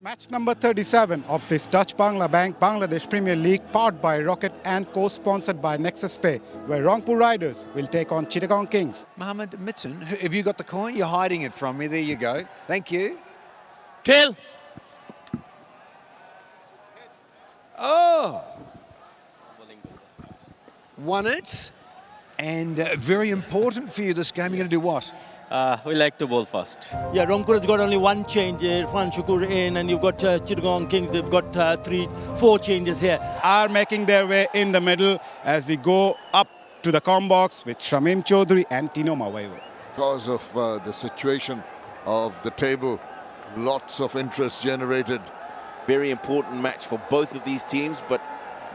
Match number 37 of this Dutch Bangla Bank Bangladesh Premier League, powered by Rocket and co-sponsored by Nexus Pay, where Rangpur Riders will take on Chittagong Kings. Mohammed Mitton, have you got the coin? You're hiding it from me. There you go. Thank you. Tail. Oh! Won it. And very important for you this game. You're going to do what? We like to bowl first. Yeah, Rangpur has got only one change. Irfan Shukur in, and you've got Chittagong Kings. They've got 4 changes here. Are making their way in the middle as we go up to the com box with Shamim Chaudhary and Tino Mawaiwo. Because of the situation of the table, lots of interest generated. Very important match for both of these teams, but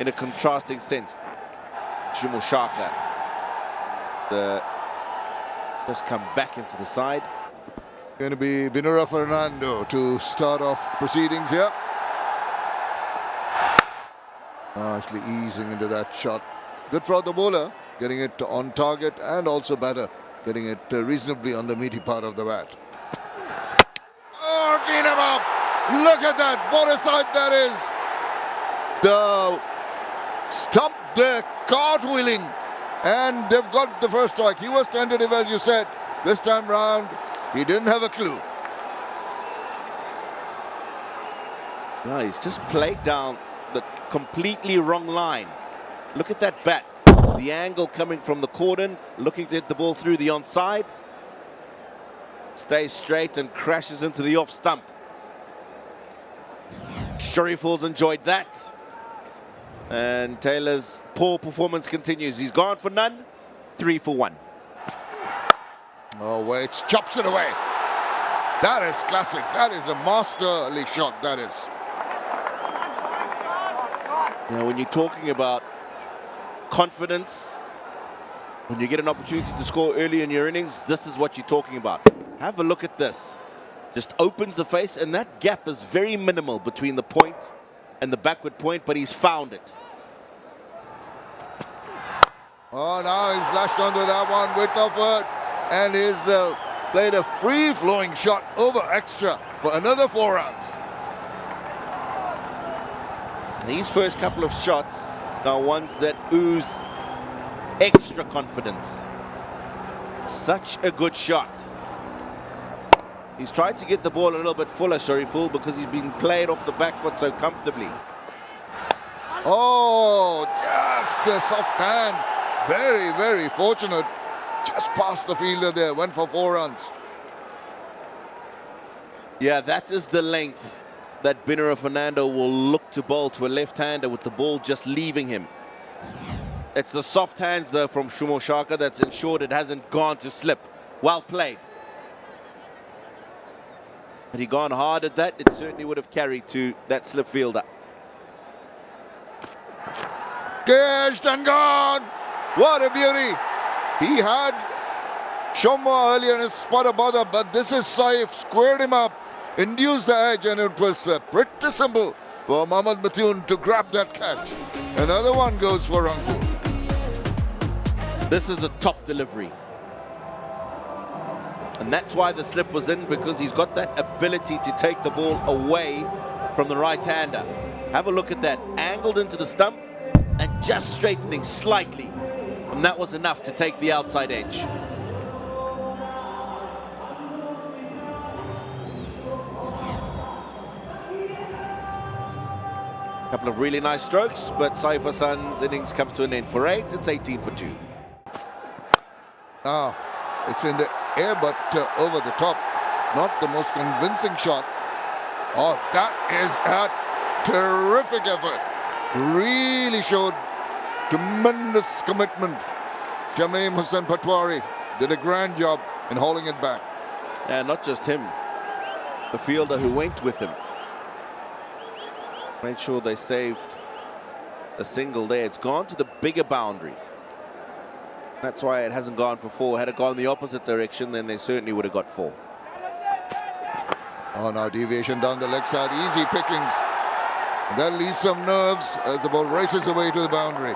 in a contrasting sense. Shaka just come back into the side. Going to be Vinura Fernando to start off proceedings here. Nicely easing into that shot. Good for the bowler, getting it on target, and also batter, getting it reasonably on the meaty part of the bat. Oh, clean him up! Look at that! What a sight that is! The stump there, cartwheeling. And they've got the first strike. He was tentative, as you said. This time round, he didn't have a clue. No, he's just played down the completely wrong line. Look at that bat. The angle coming from the cordon, looking to hit the ball through the onside. Stays straight and crashes into the off stump. Shariful's enjoyed that. And Taylor's poor performance continues. He's gone for none, 3 for 1. Oh, Waits chops it away. That is classic. That is a masterly shot, that is. Now, when you're talking about confidence, when you get an opportunity to score early in your innings, this is what you're talking about. Have a look at this. Just opens the face, and that gap is very minimal between the point and the backward point, but he's found it. Oh, now he's lashed onto that one with effort, and he's played a free-flowing shot over extra for another 4 runs. These first couple of shots are ones that ooze extra confidence. Such a good shot. He's tried to get the ball a little bit fuller, Shariful, because he's been played off the back foot so comfortably. Oh, just the soft hands. Very, very fortunate. Just past the fielder there, went for 4 runs. Yeah, that is the length that Binura Fernando will look to bowl to a left-hander with the ball just leaving him. It's the soft hands, though, from Shumo Shaka that's ensured it hasn't gone to slip. Well played. Had he gone hard at that, it certainly would have carried to that slip fielder. Caged and gone! What a beauty! He had Shoma earlier in his spot about it, but this is Saif, squared him up, induced the edge, and it was pretty simple for Mohammad Mathoon to grab that catch. Another one goes for Rangpur. This is a top delivery. And that's why the slip was in, because he's got that ability to take the ball away from the right-hander. Have a look at that. Angled into the stump and just straightening slightly. And that was enough to take the outside edge. A couple of really nice strokes, but Saif Hassan's innings comes to an end for 8. It's 18 for 2. Now, it's in the air, but over the top. Not the most convincing shot. Oh, that is a terrific effort. Really showed tremendous commitment. Jamim Hussain Patwari did a grand job in hauling it back. And not just him, the fielder who went with him. Made sure they saved a single there. It's gone to the bigger boundary. That's why it hasn't gone for 4. Had it gone the opposite direction, then they certainly would have got 4. Oh, now deviation down the leg side. Easy pickings. That leaves some nerves as the ball races away to the boundary.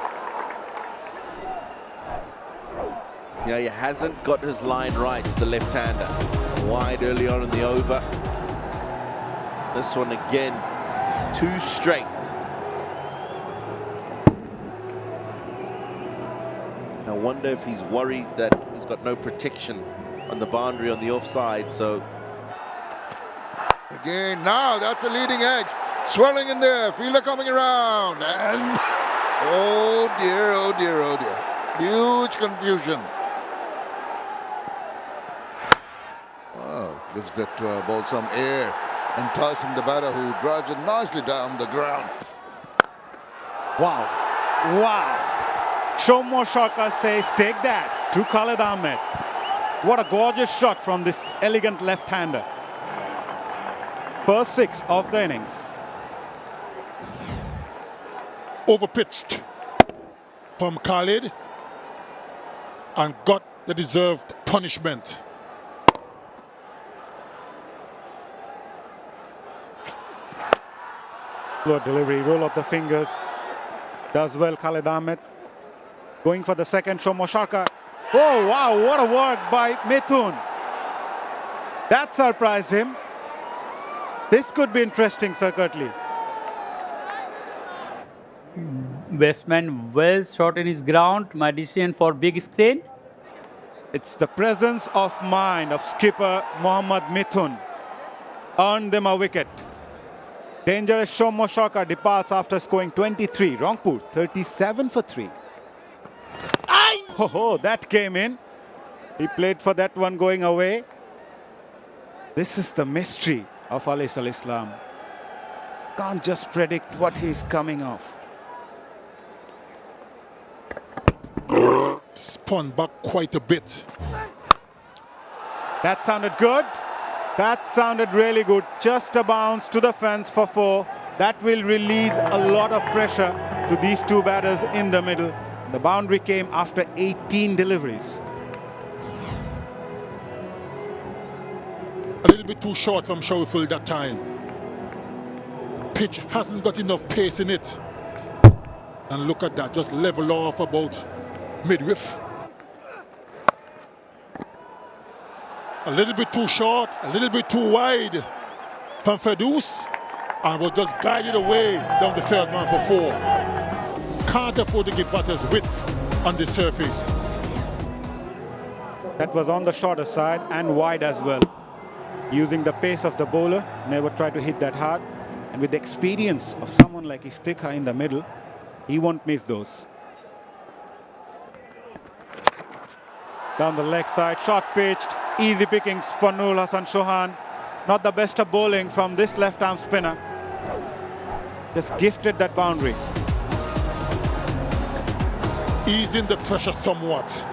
Yeah, he hasn't got his line right, the left-hander. Wide early on in the over. This one again, too straight. I wonder if he's worried that he's got no protection on the boundary on the offside, so... Again, now that's a leading edge. Swirling in there, fielder coming around, and oh dear, oh dear, oh dear. Huge confusion. Well, gives that ball some air, enticing the batter who drives it nicely down the ground. Wow. Wow. Shomo Sharka says, take that to Khalid Ahmed. What a gorgeous shot from this elegant left-hander. First 6 of the innings. Overpitched from Khalid and got the deserved punishment. Good delivery, roll of the fingers. Does well Khalid Ahmed. Going for the second, Shomo Sharka. Oh wow, what a work by Mithun. That surprised him. This could be interesting, Sir Curtly. Batsman well shot in his ground. My decision for big screen. It's the presence of mind of skipper Mohammad Mithun. Earned them a wicket. Dangerous Shomo Sharka departs after scoring 23. Rangpur 37 for 3. Oh, that came in. He played for that one going away. This is the mystery of Alis Al-Islam. Can't just predict what he's coming off. Spun back quite a bit. That sounded good. That sounded really good. Just a bounce to the fence for 4. That will release a lot of pressure to these two batters in the middle. The boundary came after 18 deliveries. A little bit too short from Shawfield that time. Pitch hasn't got enough pace in it. And look at that, just level off about midriff. A little bit too short, a little bit too wide from Fedus, and was just guided away down the third man for 4. Can't afford to give batters width on the surface. That was on the shorter side and wide as well. Using the pace of the bowler, never try to hit that hard. And with the experience of someone like Iftikhar in the middle, he won't miss those. Down the leg side, short pitched, easy pickings for Nurul Hassan Chauhan. Not the best of bowling from this left-arm spinner. Just gifted that boundary. Easing the pressure somewhat.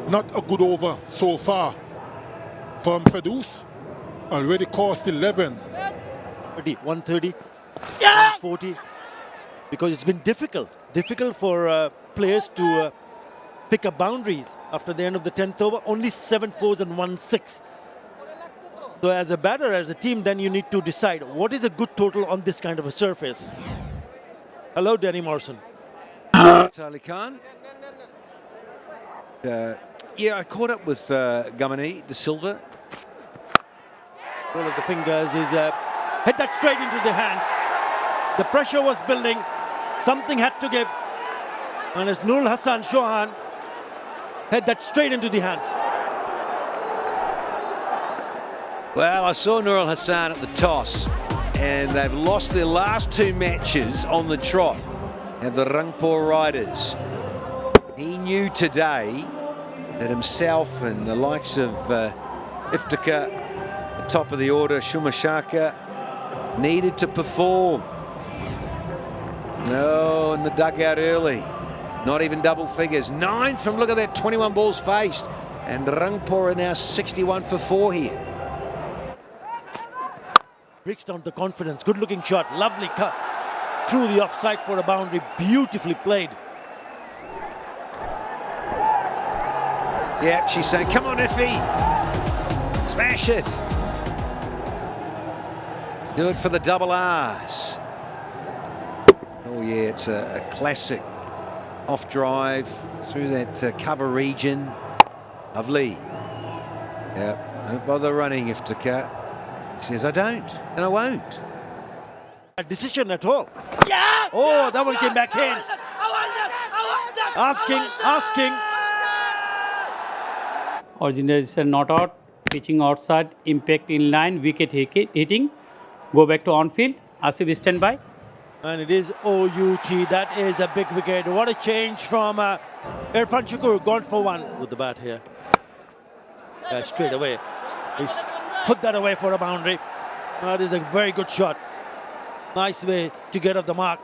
Not a good over so far from Fedus. Already cost 11. 130, 140. Because it's been difficult for players to pick up boundaries after the end of the 10th over. Only 7 4s and 1 6. So as a batter, as a team, then you need to decide what is a good total on this kind of a surface. Hello, Danny Morrison. Ali Khan. Yeah, I caught up with Gamani De Silva. Roll of the fingers is hit that straight into the hands. The pressure was building. Something had to give. And as Nurul Hassan Chauhan hit that straight into the hands. Well, I saw Nurul Hassan at the toss, and they've lost their last 2 matches on the trot. And the Rangpur Riders. He knew today that himself and the likes of Iftikhar, the top of the order, Shomo Sharka, needed to perform. No, in the dugout early. Not even double figures. 9 from, look at that, 21 balls faced. And Rangpur are now 61 for 4 here. Breaks down the confidence. Good looking shot. Lovely cut through the offside for a boundary. Beautifully played. Yeah, she's saying, come on, Iffy. Smash it. Good for the double R's. Oh, yeah, it's a classic off drive through that cover region. Lovely. Yeah, don't bother running, Iftikhar. He says, I don't, and I won't. A decision at all. Yeah! Oh, that one came back in. Asking. Original not out, pitching outside, impact in line, wicket hitting. Go back to on field. Asif stand by. And it is OUT. That is a big wicket. What a change from Irfan Shukur. Gone for one with the bat here. Straight away. He's put that away for a boundary. That is a very good shot. Nice way to get off the mark.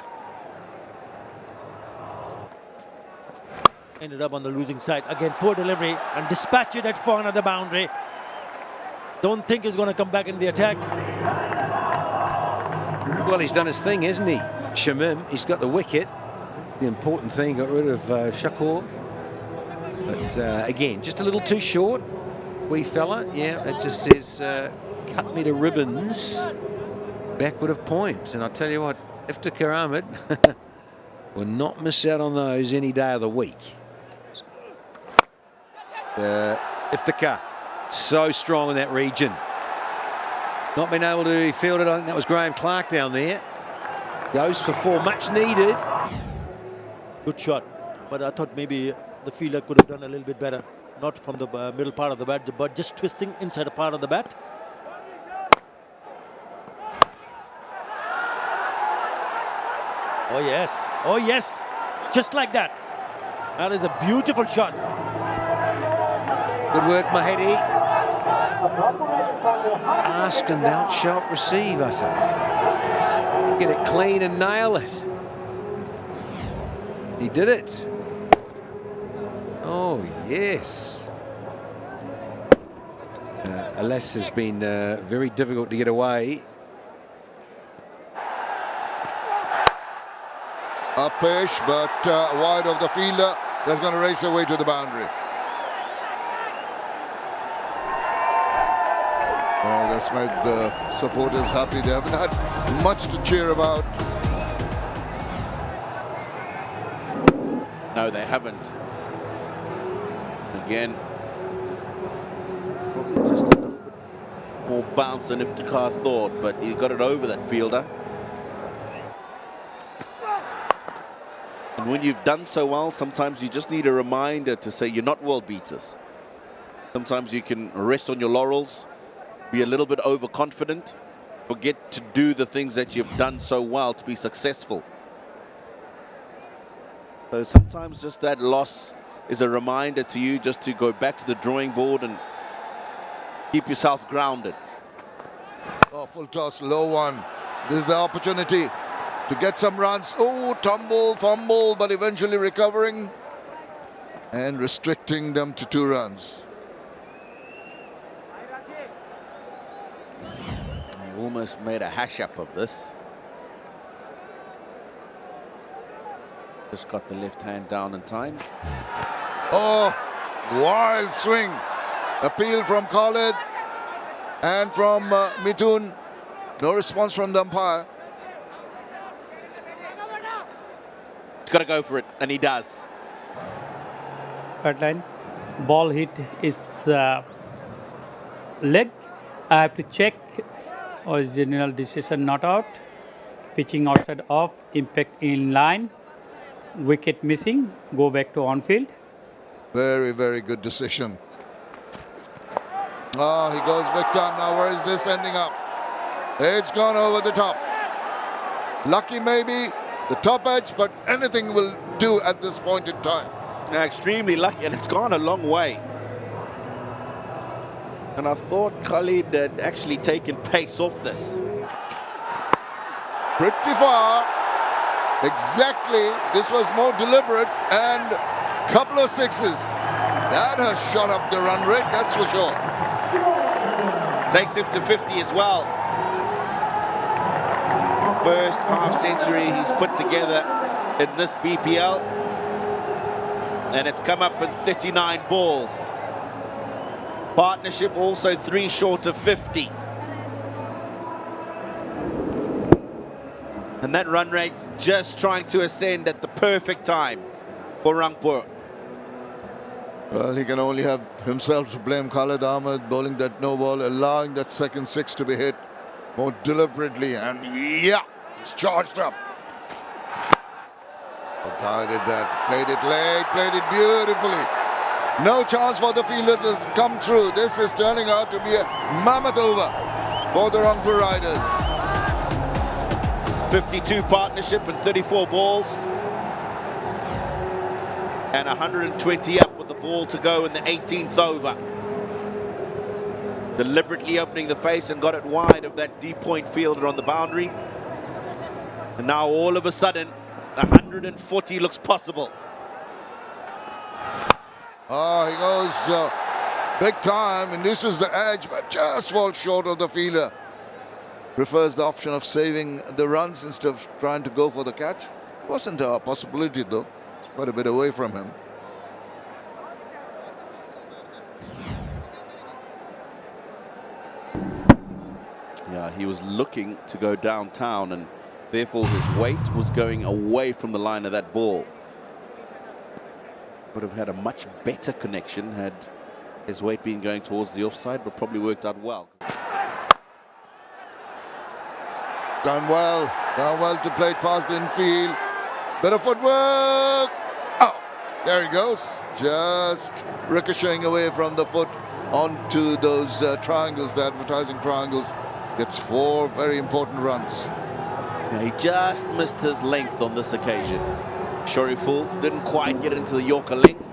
Ended up on the losing side. Again, poor delivery and dispatch it for another boundary. Don't think he's going to come back in the attack. Well, he's done his thing, hasn't he? Shamim, he's got the wicket. That's the important thing. Got rid of Shakur. But again, just a little too short. Wee fella. Yeah, it just says cut me to ribbons. Backward of point. And I tell you what, Iftikhar Ahmed will not miss out on those any day of the week. Iftikhar, so strong in that region. Not been able to field it. I think that was Graham Clark down there. Goes for four, much needed. Good shot, but I thought maybe the fielder could have done a little bit better. Not from the middle part of the bat, but just twisting inside a part of the bat. Oh yes, just like that. That is a beautiful shot. Good work, Mahedi. Ask and thou shalt receive, Utter. Get it clean and nail it. He did it. Oh, yes. Alas has been very difficult to get away. A push, but wide of the fielder. That's going to race away to the boundary. Well, that's made the supporters happy. They haven't had much to cheer about. No, they haven't. Again, probably just a little bit more bounce than Iftikhar thought, but he got it over that fielder. And when you've done so well, sometimes you just need a reminder to say you're not world beaters. Sometimes you can rest on your laurels, be a little bit overconfident, forget to do the things that you've done so well to be successful. So sometimes just that loss is a reminder to you just to go back to the drawing board and keep yourself grounded. Oh, full toss, low one. This is the opportunity to get some runs. Oh, tumble, fumble, but eventually recovering and restricting them to 2 runs. He almost made a hash up of this. Just got the left hand down in time. Oh, wild swing. Appeal from Khalid and from Mithun. No response from the umpire. He's got to go for it, and he does. Cut line. Ball hit is leg. I have to check. Original decision not out. Pitching outside off. Impact in line. Wicket missing. Go back to on field. Very, very good decision. Oh, he goes big time. Now where is this ending up? It's gone over the top. Lucky maybe, the top edge, but anything will do at this point in time. Extremely lucky, and it's gone a long way. And I thought Khalid had actually taken pace off this. Pretty far. Exactly. This was more deliberate, and a couple of sixes. That has shot up the run rate, that's for sure. Takes him to 50 as well. First half century he's put together in this BPL. And it's come up in 39 balls. Partnership also 3 short of 50. And that run rate just trying to ascend at the perfect time for Rangpur. Well, he can only have himself to blame. Khalid Ahmed bowling that no ball, allowing that second six to be hit more deliberately, and yeah, it's charged up. Guided that, played it late, played it beautifully. No chance for the fielder to come through. This is turning out to be a mammoth over for the Rangpur Riders. 52 partnership and 34 balls. And 120 up with the ball to go in the 18th over. Deliberately opening the face and got it wide of that deep point fielder on the boundary. And now all of a sudden, 140 looks possible. Oh, he goes big time, and this is the edge, but just falls short of the fielder. Prefers the option of saving the runs instead of trying to go for the catch. Wasn't a possibility though. It's quite a bit away from him. Yeah, he was looking to go downtown, and therefore his weight was going away from the line of that ball. Would have had a much better connection had his weight been going towards the offside, but probably worked out well. Done well to play it past the infield. Bit of footwork. Oh, there he goes. Just ricocheting away from the foot onto those triangles, the advertising triangles. Gets 4 very important runs. Yeah, he just missed his length on this occasion. Shariful didn't quite get into the Yorker length,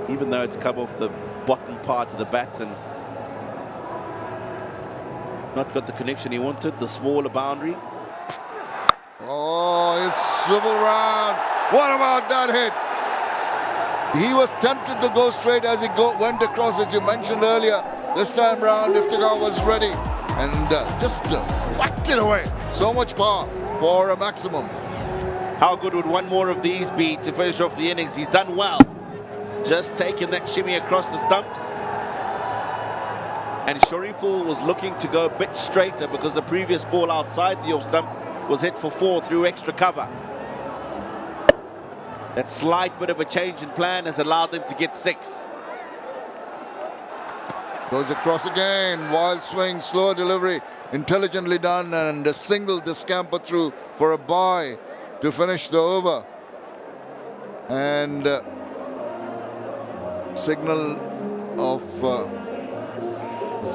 even though it's come off the bottom part of the bat and not got the connection he wanted, the smaller boundary. Oh, his swivel round. What about that hit? He was tempted to go straight as he went across, as you mentioned earlier. This time round, Iftikhar was ready and just whacked it away. So much power for a maximum. How good would one more of these be to finish off the innings? He's done well. Just taking that shimmy across the stumps. And Shariful was looking to go a bit straighter because the previous ball outside the off stump was hit for 4 through extra cover. That slight bit of a change in plan has allowed them to get 6. Goes across again, wild swing, slower delivery, intelligently done, and a single to scamper through for a bye to finish the over. And signal of,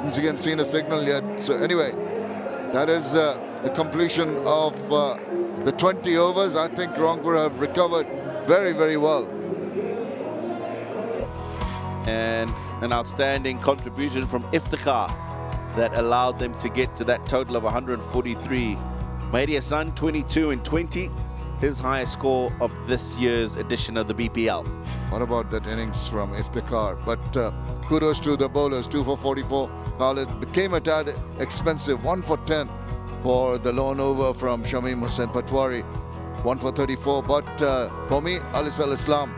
hasn't seen a signal yet. So anyway, that is the completion of the 20 overs. I think Rangpur have recovered very, very well. And an outstanding contribution from Iftikhar that allowed them to get to that total of 143. Haider Ali, 22 and 20, his highest score of this year's edition of the BPL. What about that innings from Iftikhar? But kudos to the bowlers, 2 for 44. Khalid became a tad expensive, 1 for 10 for the lone over from Shamim Hussain Patwari, 1 for 34. But for me, Alis Al-Islam.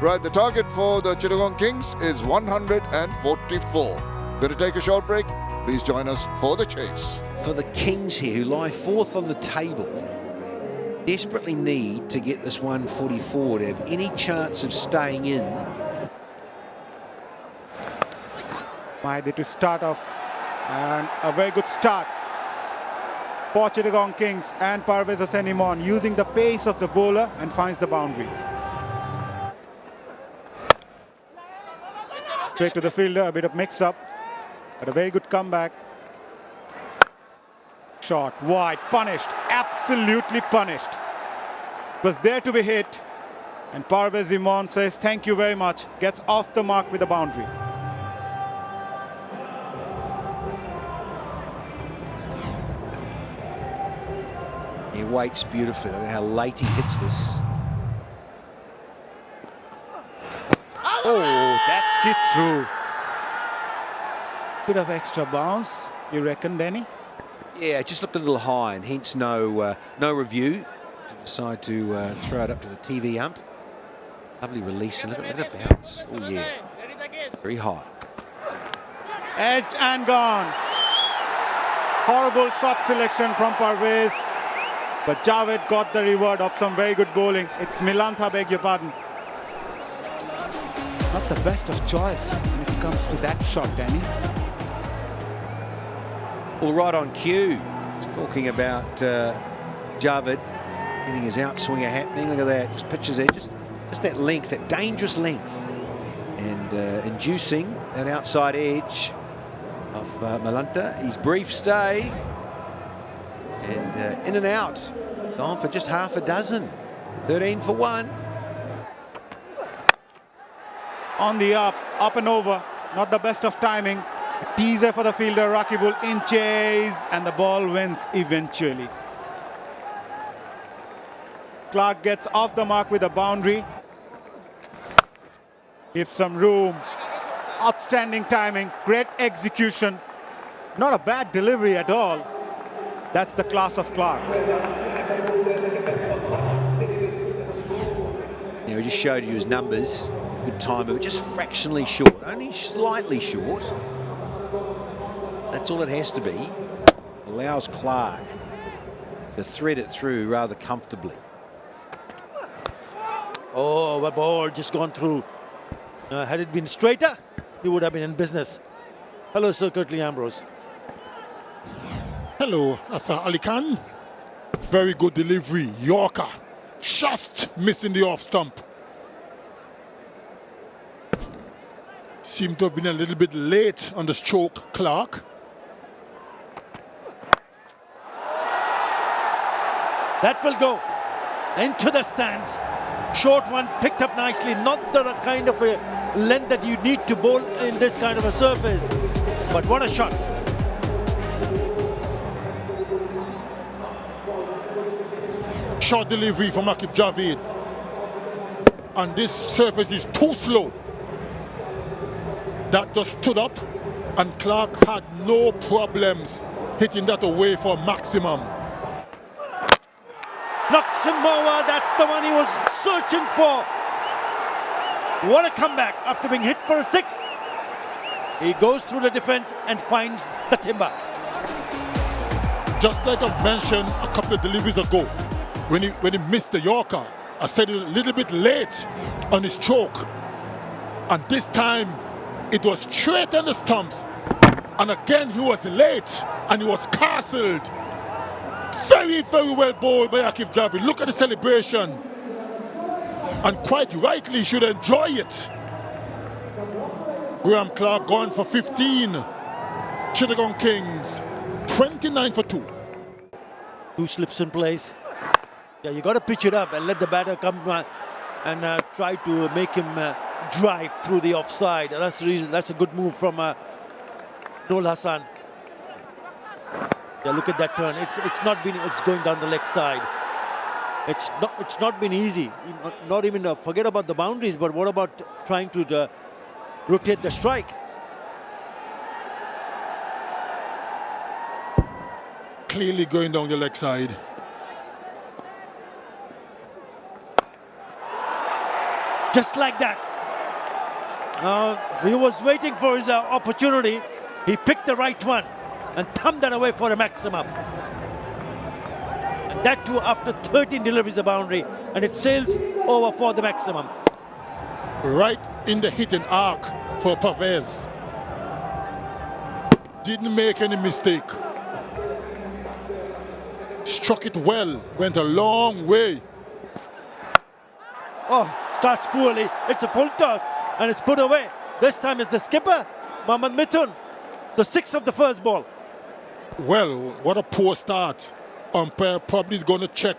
Right, the target for the Chittagong Kings is 144. Going to take a short break. Please join us for the chase. For the Kings here, who lie 4th on the table, desperately need to get this 144 to have any chance of staying in. Haider to start off, and a very good start for Chittagong Kings, and Parvez Hossain Imran using the pace of the bowler and finds the boundary. Straight to the fielder, a bit of mix-up, but a very good comeback. Shot, wide, punished, absolutely punished. Was there to be hit, and Parvez Imran says thank you very much, gets off the mark with a boundary. He waits beautifully. Look at how late he hits this. Oh, that skids through. Bit of extra bounce, you reckon, Denny? Yeah, just looked a little high, and hence no review to decide to throw it up to the TV ump. Lovely release, and look at the bounce. Oh yeah, very high. Edged and gone. Horrible shot selection from Parvez, but Javed got the reward of some very good bowling. It's Milantha, beg your pardon. Not the best of choice when it comes to that shot, Danny. Well, right on cue. Talking about Javed getting his outswinger happening. Look at that. Just pictures there. Just that length, that dangerous length. And inducing an outside edge of Malanta. His brief stay. And in and out. Gone for just half a dozen. 13 for 1. On the up and over. Not the best of timing. Teaser for the fielder, Rakibul in chase, and the ball wins eventually. Clark gets off the mark with a boundary. Gives some room. Outstanding timing, great execution. Not a bad delivery at all. That's the class of Clark. Yeah, he just showed you his numbers. Good time, but just fractionally short, only slightly short. That's all it has to be. Allows Clark to thread it through rather comfortably. Oh, the ball just gone through. Had it been straighter, he would have been in business. Hello, Sir Curtly Ambrose. Hello, Haider Ali Khan. Very good delivery. Yorker. Just missing the off stump. Seemed to have been a little bit late on the stroke, Clark. That will go into the stands. Short one, picked up nicely. Not the kind of a length that you need to bowl in this kind of a surface. But what a shot. Short delivery from Akif Javed. And this surface is too slow. That just stood up, and Clark had no problems hitting that away for maximum. Knocks him over. That's the one he was searching for. What a comeback after being hit for a 6. He goes through the defense and finds the timber. Just like I mentioned a couple of deliveries ago, when he missed the Yorker, I said it was a little bit late on his stroke. And this time, it was straight on the stumps. And again, he was late and he was castled. Very, very well bowled by Akif Javed. Look at the celebration. And quite rightly, he should enjoy it. Graham Clark gone for 15. Chittagong Kings, 29 for 2. 2 slips in place. Yeah, you got to pitch it up and let the batter come and try to make him drive through the offside. And that's the reason. That's a good move from Noor Hassan. Yeah, look at that turn. It's going down the leg side. It's not been easy. Not even forget about the boundaries, but what about trying to rotate the strike? Clearly going down the leg side. Just like that. He was waiting for his opportunity. He picked the right one and thumbed that away for a maximum. And that too after 13 deliveries of boundary, and it sails over for the maximum. Right in the hitting arc for Pervez. Didn't make any mistake. Struck it well, went a long way. Oh, starts poorly. It's a full toss and it's put away. This time is the skipper, Mohammad Mithun. The 6th of the first ball. Well, what a poor start. Umpire probably is going to check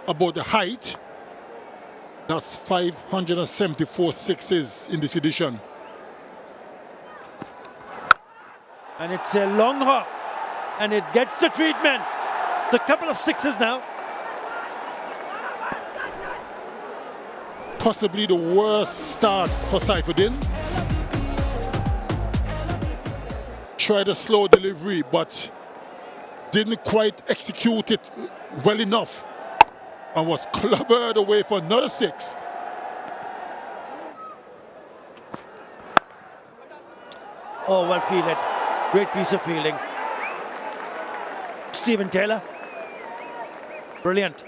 about the height. That's 574 sixes in this edition. And it's a long hop. And it gets the treatment. It's a couple of 6s now. Possibly the worst start for Saifuddin. Tried a slow delivery, but didn't quite execute it well enough and was clobbered away for another 6. Oh, well fielded. Great piece of fielding. Stephen Taylor. Brilliant.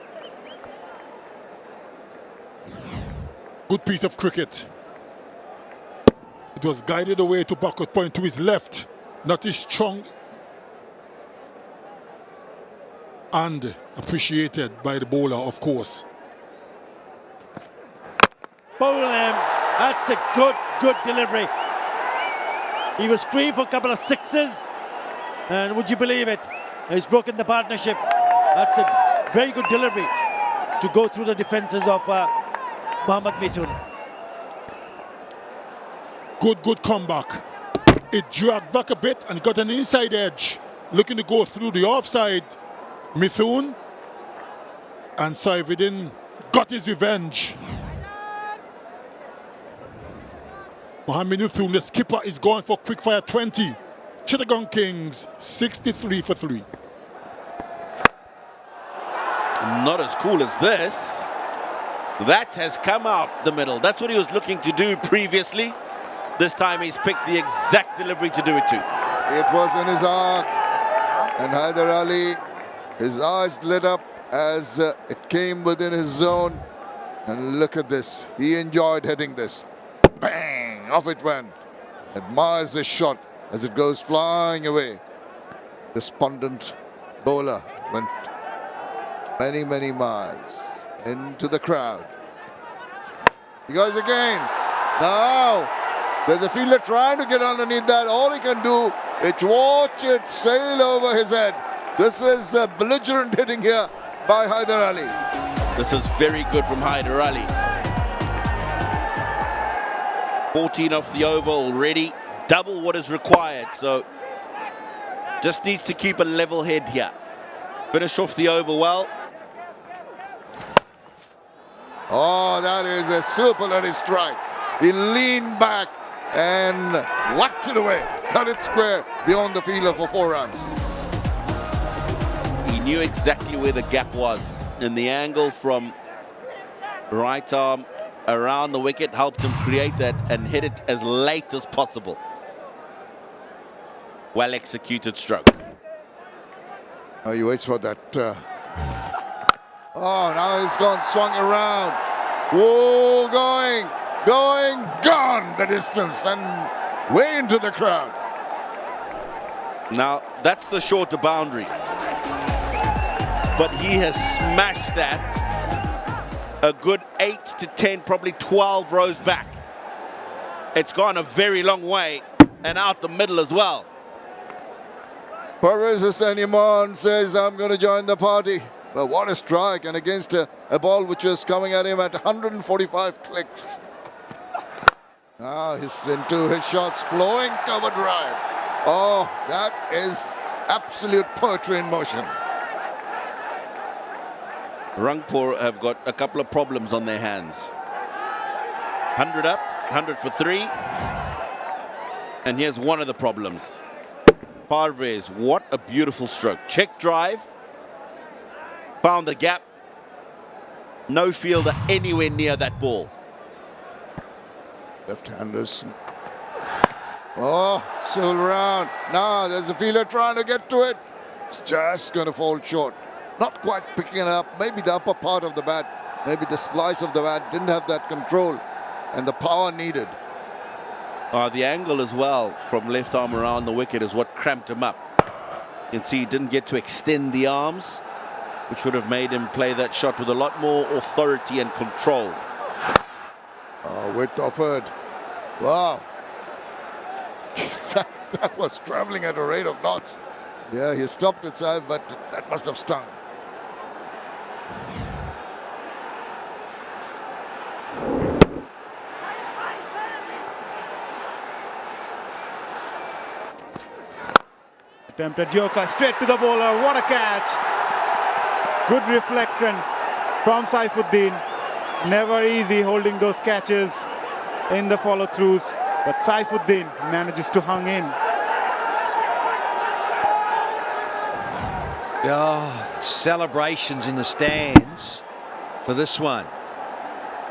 Good piece of cricket. It was guided away to backward point to his left, not his strong, and appreciated by the bowler, of course. Bowl him. That's a good delivery. He was screamed for a couple of sixes, and would you believe it? He's broken the partnership. That's a very good delivery to go through the defenses of Mohammad Mithun. Good comeback. It dragged back a bit and got an inside edge, looking to go through the offside. Mithun and Saifuddin got his revenge. Mohammad Mithun, the skipper, is going for quickfire 20. Chittagong Kings 63 for 3. Not as cool as this. That has come out the middle. That's what he was looking to do previously. This time he's picked the exact delivery to do it to. It was in his arc, and Haider Ali, his eyes lit up as it came within his zone. And look at this. He enjoyed hitting this. Bang! Off it went. Admires the shot as it goes flying away. Despondent bowler went many miles into the crowd. He goes again. Now, there's a fielder trying to get underneath that. All he can do is watch it sail over his head. This is belligerent hitting here by Haider Ali. This is very good from Haider Ali. 14 off the over already, double what is required, so just needs to keep a level head here. Finish off the over well. Oh, that is a superlative strike. He leaned back and whacked it away, cut it square beyond the fielder for 4 runs. He knew exactly where the gap was, and the angle from right arm around the wicket helped him create that and hit it as late as possible. Well executed stroke. Oh, he waits for that. Oh, now he's gone, swung around. Whoa, gone the distance and way into the crowd. Now, that's the shorter boundary. But he has smashed that a good 8 to 10, probably 12 rows back. It's gone a very long way and out the middle as well. Perez Hussain Iman says, I'm going to join the party. But what a strike, and against a ball which was coming at him at 145 clicks. Now he's into his shots, flowing cover drive. Oh, that is absolute poetry in motion. Rangpur have got a couple of problems on their hands. 100 up, 100 for 3. And here's one of the problems. Parvez, what a beautiful stroke. Check drive. Found the gap. No fielder anywhere near that ball. Left-handers. Oh, still around. Now there's a fielder trying to get to it. It's just going to fall short. Not quite picking it up. Maybe the upper part of the bat, maybe the splice of the bat didn't have that control and the power needed. The angle as well from left arm around the wicket is what cramped him up. You can see he didn't get to extend the arms, which would have made him play that shot with a lot more authority and control. Witt offered. Wow. That was traveling at a rate of knots. Yeah, he stopped it, but that must have stung. Attempted joker straight to the bowler. What a catch. Good reflection from Saifuddin. Never easy holding those catches in the follow-throughs, but Saifuddin manages to hang in. Celebrations in the stands for this one.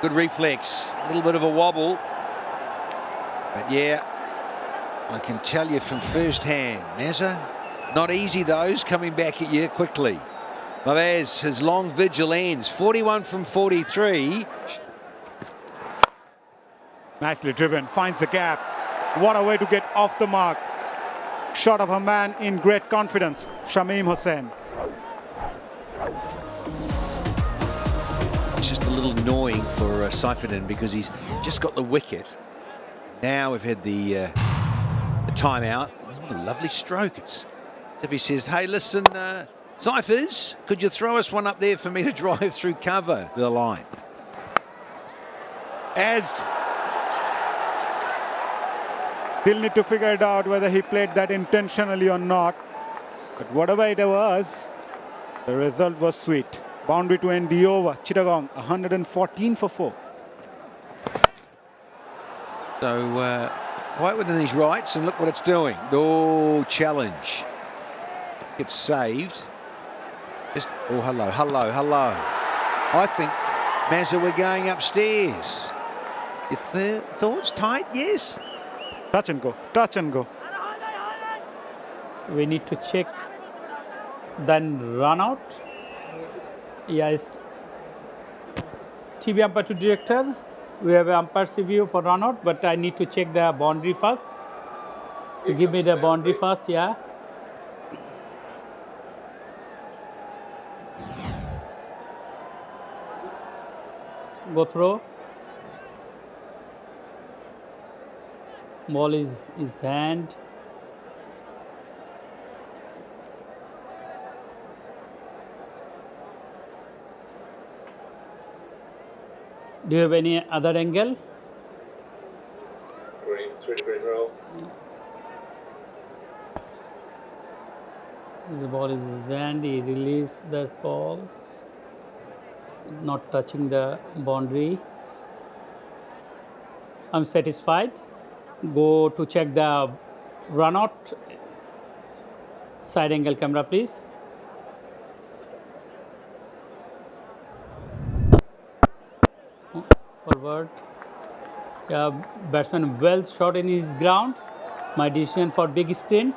Good reflex, a little bit of a wobble, but yeah, I can tell you from first hand, Nazza, not easy those coming back at you quickly. Mavaz, his long vigil ends, 41 from 43. Nicely driven, finds the gap. What a way to get off the mark. Shot of a man in great confidence, Shamim Hussain. It's just a little annoying for Saifuddin because he's just got the wicket. Now we've had the timeout. What a lovely stroke. It's as if he says, hey, listen, Saifers, could you throw us one up there for me to drive through cover the line? Edged. Still need to figure it out whether he played that intentionally or not. But whatever it was, the result was sweet. Boundary to end the over. Chittagong 114 for 4. So right within his rights, and look what it's doing. Oh, challenge. It's saved. Just, oh, hello. I think, Mazza, we're going upstairs. Your thoughts tight? Yes. Touch and go. We need to check. Then run out. Yes. TV umpire to director. We have an umpire's review for run out, but I need to check the boundary first. To give me the boundary first, yeah. Go through. Ball is his hand. Do you have any other angle? The ball is his hand. He released the ball, not touching the boundary. I'm satisfied. Go to check the run out. Side angle camera, please. Forward. Yeah, batsman well shot in his ground. My decision for big screen.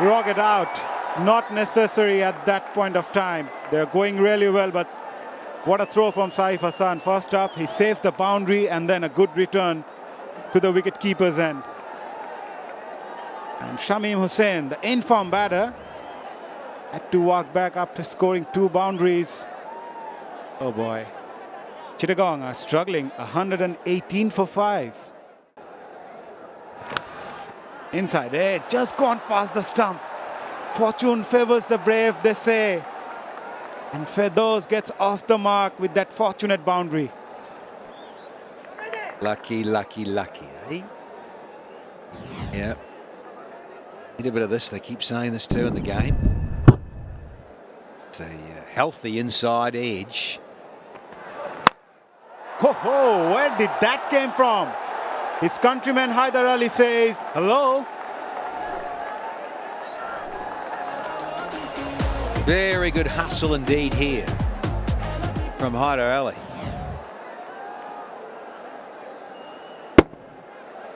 Rocket out. Not necessary at that point of time. They're going really well, but what a throw from Saif Hassan. First up, he saved the boundary and then a good return to the wicket-keeper's end. And Shamim Hussain, the in-form batter, had to walk back after scoring 2 boundaries. Oh boy. Chittagong are struggling, 118 for 5. Inside, just gone past the stump. Fortune favors the brave, they say. And Fedoz gets off the mark with that fortunate boundary. Lucky, eh? Yeah. Need a bit of this, they keep saying this too in the game. It's a healthy inside edge. Ho, where did that came from? His countryman Haider Ali says, hello. Very good hustle indeed here from Haider Ali.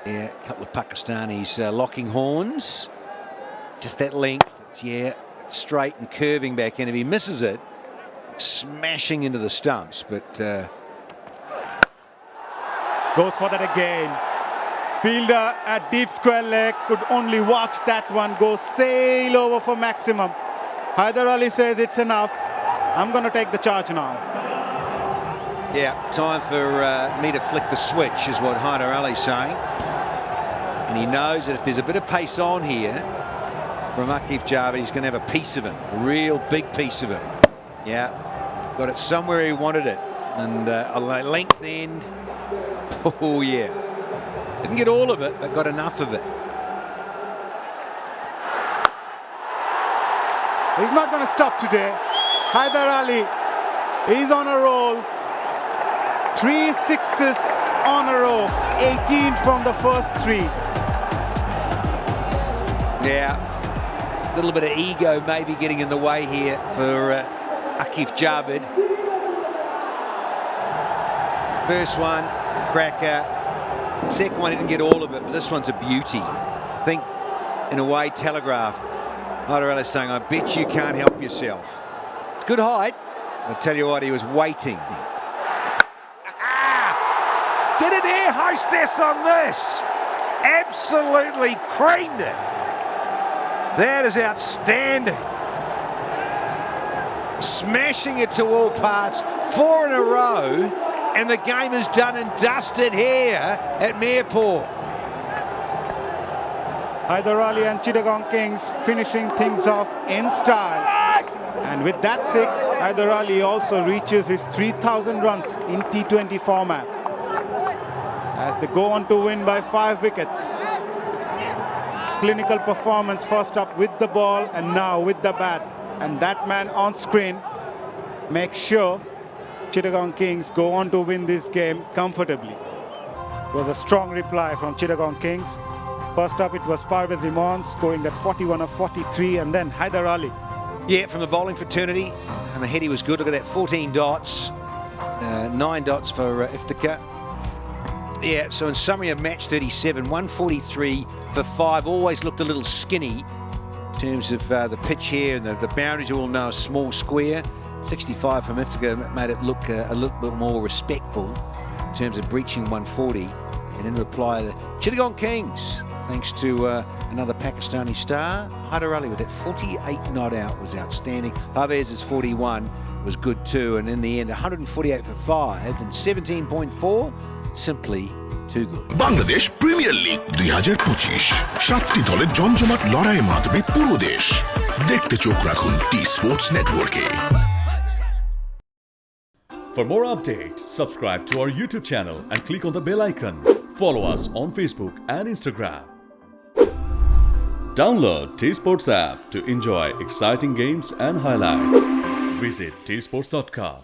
Yeah, a couple of Pakistanis locking horns. Just that length, it's straight and curving back in. If he misses it, smashing into the stumps, but goes for that again. Fielder at deep square leg could only watch that one go sail over for maximum. Haider Ali says it's enough. I'm going to take the charge now. Yeah, time for me to flick the switch is what Haider Ali's saying. And he knows that if there's a bit of pace on here from Akif Javed, he's going to have a piece of him, a real big piece of him. Yeah, got it somewhere he wanted it. And a length end. Oh, yeah. Didn't get all of it, but got enough of it. He's not going to stop today. Haider Ali is on a roll. 3 sixes on a row. 18 from the first 3. Yeah, a little bit of ego maybe getting in the way here for Akif Javed. First one, cracker. Second one, he didn't get all of it, but this one's a beauty. I think, in a way, telegraphed. Haider Ali saying, I bet you can't help yourself. It's good height, I'll tell you what, he was waiting. Get an air hostess on this. Absolutely creamed it. That is outstanding. Smashing it to all parts, 4 in a row, and the game is done and dusted here at Mirpur. Haider Ali and Chittagong Kings finishing things off in style. And with that 6, Haider Ali also reaches his 3,000 runs in T20 format, as they go on to win by 5 wickets. Clinical performance first up with the ball and now with the bat. And that man on screen makes sure Chittagong Kings go on to win this game comfortably. It was a strong reply from Chittagong Kings. First up, it was Parvez Imran scoring that 41 of 43, and then Haider Ali. Yeah, from the bowling fraternity, and the heady was good. Look at that, 14 dots, 9 dots for Iftikhar. Yeah, so in summary of match 37, 143 for 5, always looked a little skinny in terms of the pitch here, and the boundaries you all know, a small square. 65 from Iftikhar made it look a little bit more respectful in terms of breaching 140. And in reply, the Chittagong Kings, thanks to another Pakistani star, Haider Ali with that 48 not out was outstanding. Parvez's 41 was good too, and in the end 148 for 5 and 17.4, simply too good. Bangladesh premier league 2025 7টি দলের জমজমাট লড়াইয়ে মাতবে পুরো দেশ। দেখতে চোখ রাখুন T Sports নেটওয়ার্কে। For more updates, subscribe to our YouTube channel and click on the bell icon. Follow us on Facebook and Instagram. Download T Sports app to enjoy exciting games and highlights. Visit tsports.com.